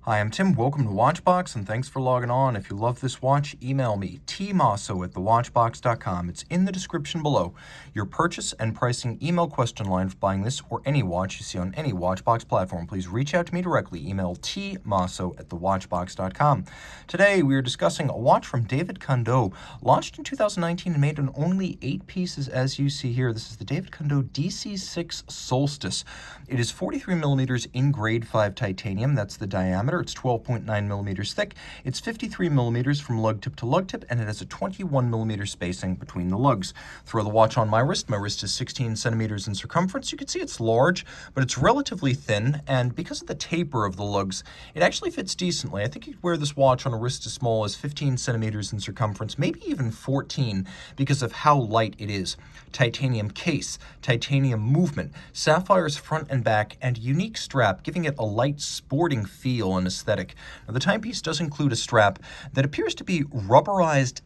Hi, I'm Tim. Welcome to Watchbox, and thanks for logging on. If you love this watch, email me, tmosso@thewatchbox.com. It's in the description below. Your purchase and pricing email question line for buying this or any watch you see on any Watchbox platform. Please reach out to me directly. Email tmosso@thewatchbox.com. Today, we are discussing a watch from D.Candaux, launched in 2019 and made in only 8 pieces, as you see here. This is the D.Candaux DC6 Solstice. It is 43 millimeters in grade 5 titanium. That's the diameter. It's 12.9 millimeters thick. It's 53 millimeters from lug tip to lug tip, and it has a 21 millimeter spacing between the lugs. Throw the watch on my wrist. My wrist is 16 centimeters in circumference. You can see it's large, but it's relatively thin, and because of the taper of the lugs, it actually fits decently. I think you could wear this watch on a wrist as small as 15 centimeters in circumference, maybe even 14, because of how light it is. Titanium case, titanium movement, sapphires front and back, and unique strap, giving it a light sporting feel and aesthetic. Now, the timepiece does include a strap that appears to be rubberized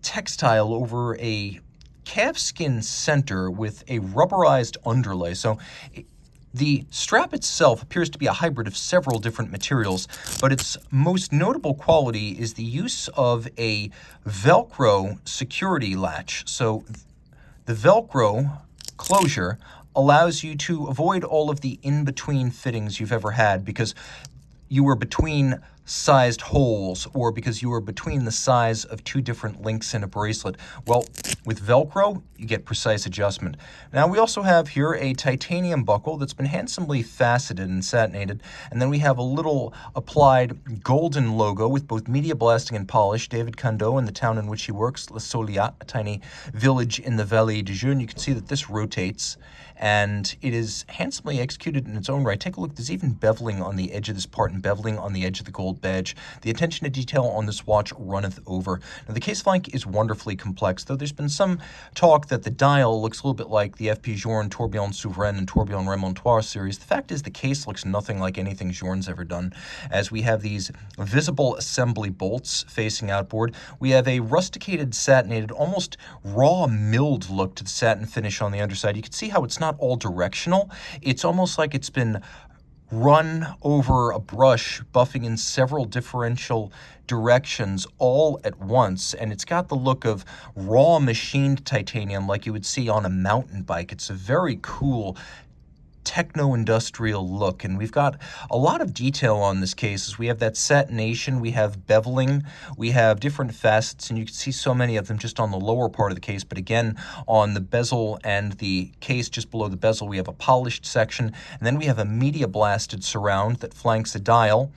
textile over a calfskin center with a rubberized underlay. So the strap itself appears to be a hybrid of several different materials, but its most notable quality is the use of a Velcro security latch. So the Velcro closure allows you to avoid all of the in-between fittings you've ever had because you were between sized holes or because you were between the size of 2 different links in a bracelet. Well, with Velcro, you get precise adjustment. Now, we also have here a titanium buckle that's been handsomely faceted and satinated, and then we have a little applied golden logo with both media blasting and polish. D.Candaux and the town in which he works, Les Soliat, a tiny village in the Vallée du Jeu. You can see that this rotates, and it is handsomely executed in its own right. Take a look. There's even beveling on the edge of this part and beveling on the edge of the gold badge. The attention to detail on this watch runneth over. Now, the case flank is wonderfully complex, though there's been some talk that the dial looks a little bit like the FP Journe Tourbillon Souverain and Tourbillon Remontoire series. The fact is the case looks nothing like anything Journe's ever done, as we have these visible assembly bolts facing outboard. We have a rusticated, satinated, almost raw milled look to the satin finish on the underside. You can see how it's not all directional. It's almost like it's been run over a brush, buffing in several differential directions all at once, and it's got the look of raw machined titanium like you would see on a mountain bike. It's a very cool techno-industrial look, and we've got a lot of detail on this case. As we have that satination, we have beveling, we have different facets, and you can see so many of them just on the lower part of the case. But again, on the bezel and the case just below the bezel, we have a polished section, and then we have a media blasted surround that flanks a dial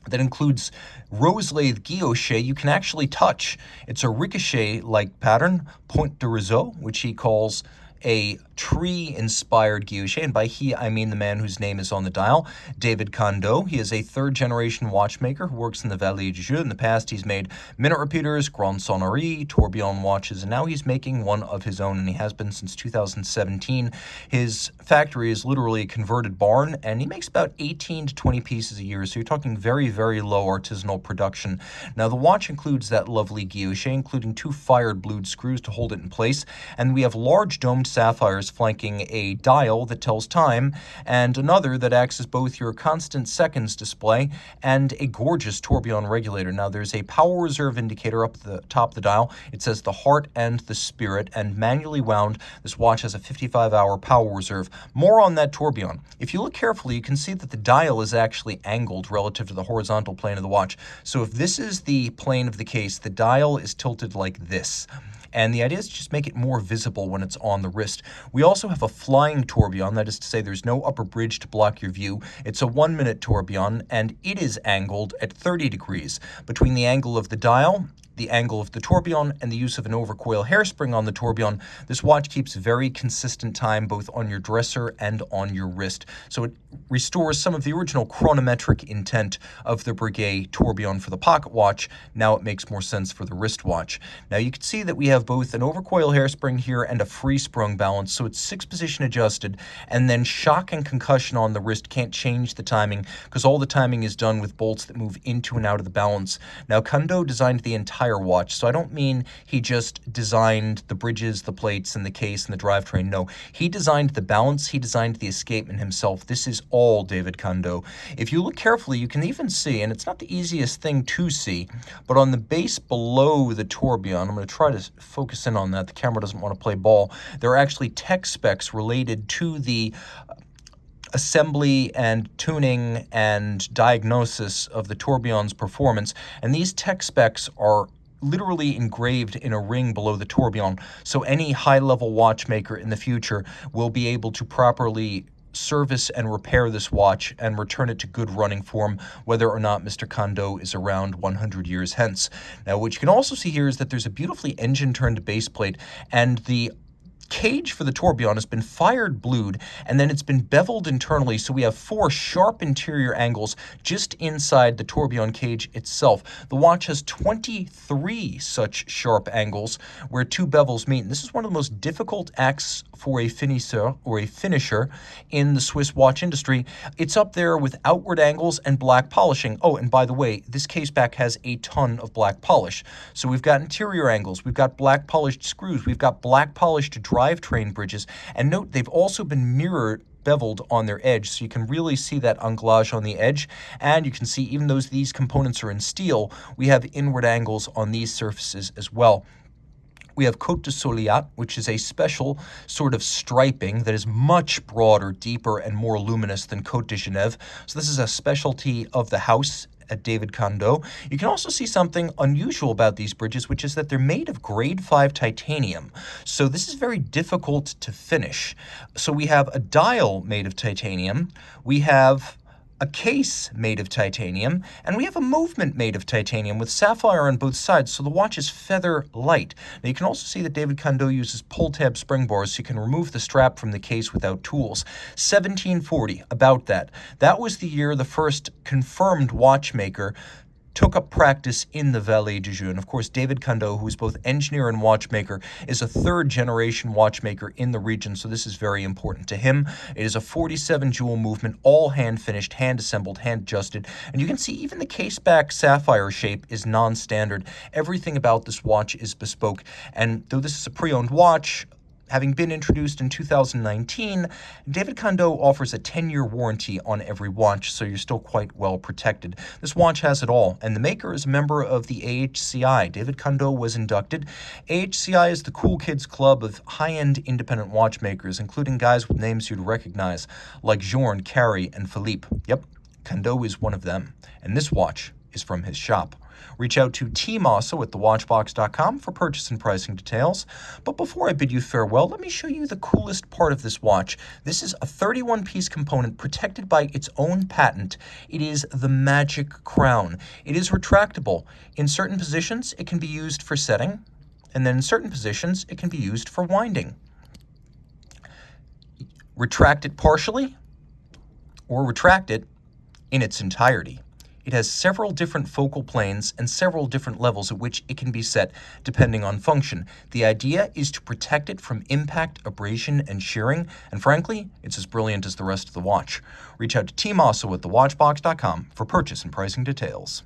that includes rose lathe guilloche you can actually touch. It's a ricochet-like pattern, point de réseau, which he calls a tree-inspired guilloche, and by he, I mean the man whose name is on the dial, D.Candaux. He is a third-generation watchmaker who works in the Vallée du Jeu. In the past, he's made minute repeaters, Grand Sonnerie, Tourbillon watches, and now he's making one of his own, and he has been since 2017. His factory is literally a converted barn, and he makes about 18 to 20 pieces a year, so you're talking very, very low artisanal production. Now, the watch includes that lovely guilloche, including 2 fired blued screws to hold it in place, and we have large domed sapphires flanking a dial that tells time, and another that acts as both your constant seconds display and a gorgeous tourbillon regulator. Now, there's a power reserve indicator up the top of the dial. It says the heart and the spirit, and manually wound, this watch has a 55-hour power reserve. More on that tourbillon. If you look carefully, you can see that the dial is actually angled relative to the horizontal plane of the watch. So if this is the plane of the case, the dial is tilted like this. And the idea is to just make it more visible when it's on the wrist. We also have a flying tourbillon, that is to say there's no upper bridge to block your view. It's a 1-minute tourbillon, and it is angled at 30 degrees between the angle of the dial, the angle of the tourbillon, and the use of an overcoil hairspring on the tourbillon. This watch keeps very consistent time both on your dresser and on your wrist. So it restores some of the original chronometric intent of the Breguet tourbillon for the pocket watch. Now it makes more sense for the wristwatch. Now you can see that we have both an overcoil hairspring here and a free sprung balance, so it's 6-position adjusted, and then shock and concussion on the wrist can't change the timing because all the timing is done with bolts that move into and out of the balance. Now, Candaux designed the entire entire watch. So I don't mean he just designed the bridges, the plates, and the case, and the drivetrain. No, he designed the balance, he designed the escapement himself. This is all D.Candaux. If you look carefully, you can even see, and it's not the easiest thing to see, but on the base below the tourbillon, I'm going to try to focus in on that. The camera doesn't want to play ball. There are actually tech specs related to the assembly and tuning and diagnosis of the tourbillon's performance, and these tech specs are literally engraved in a ring below the tourbillon, so any high-level watchmaker in the future will be able to properly service and repair this watch and return it to good running form, whether or not Mr. Candaux is around 100 years hence. Now, what you can also see here is that there's a beautifully engine-turned base plate, and the cage for the tourbillon has been fired blued, and then it's been beveled internally, so we have 4 sharp interior angles just inside the tourbillon cage itself. The watch has 23 such sharp angles where 2 bevels meet, and this is one of the most difficult acts for a finisher in the Swiss watch industry. It's up there with outward angles and black polishing. Oh, and by the way, this case back has a ton of black polish. So we've got interior angles, we've got black polished screws, we've got black polished drivetrain bridges, and note they've also been mirror beveled on their edge, so you can really see that anglage on the edge, and you can see even though these components are in steel, we have inward angles on these surfaces as well. We have Côte de Soliat, which is a special sort of striping that is much broader, deeper, and more luminous than Côte de Genève. So this is a specialty of the house at D.Candaux. You can also see something unusual about these bridges, which is that they're made of grade 5 titanium. So this is very difficult to finish. So we have a dial made of titanium, we have a case made of titanium, and we have a movement made of titanium with sapphire on both sides, so the watch is feather light. Now you can also see that D.Candaux uses pull tab spring bars, so you can remove the strap from the case without tools. 1740, about that. That was the year the first confirmed watchmaker took up practice in the Vallée du Joux. And of course, D.Candaux, who is both engineer and watchmaker, is a 3rd-generation watchmaker in the region, so this is very important to him. It is a 47 jewel movement, all hand-finished, hand-assembled, hand-adjusted, and you can see even the case-back sapphire shape is non-standard. Everything about this watch is bespoke, and though this is a pre-owned watch, having been introduced in 2019, D.Candaux offers a 10-year warranty on every watch, so you're still quite well protected. This watch has it all, and the maker is a member of the AHCI. D.Candaux was inducted. AHCI is the cool kids club of high-end independent watchmakers, including guys with names you'd recognize, like Journe, Carey, and Philippe. Yep, Candaux is one of them, and this watch is from his shop. Reach out to Team Mosso at thewatchbox.com for purchase and pricing details. But before I bid you farewell, let me show you the coolest part of this watch. This is a 31-piece component protected by its own patent. It is the magic crown. It is retractable. In certain positions, it can be used for setting, and then in certain positions, it can be used for winding. Retract it partially, or retract it in its entirety. It has several different focal planes and several different levels at which it can be set depending on function. The idea is to protect it from impact, abrasion, and shearing, and frankly, it's as brilliant as the rest of the watch. Reach out to Team Mosso at thewatchbox.com for purchase and pricing details.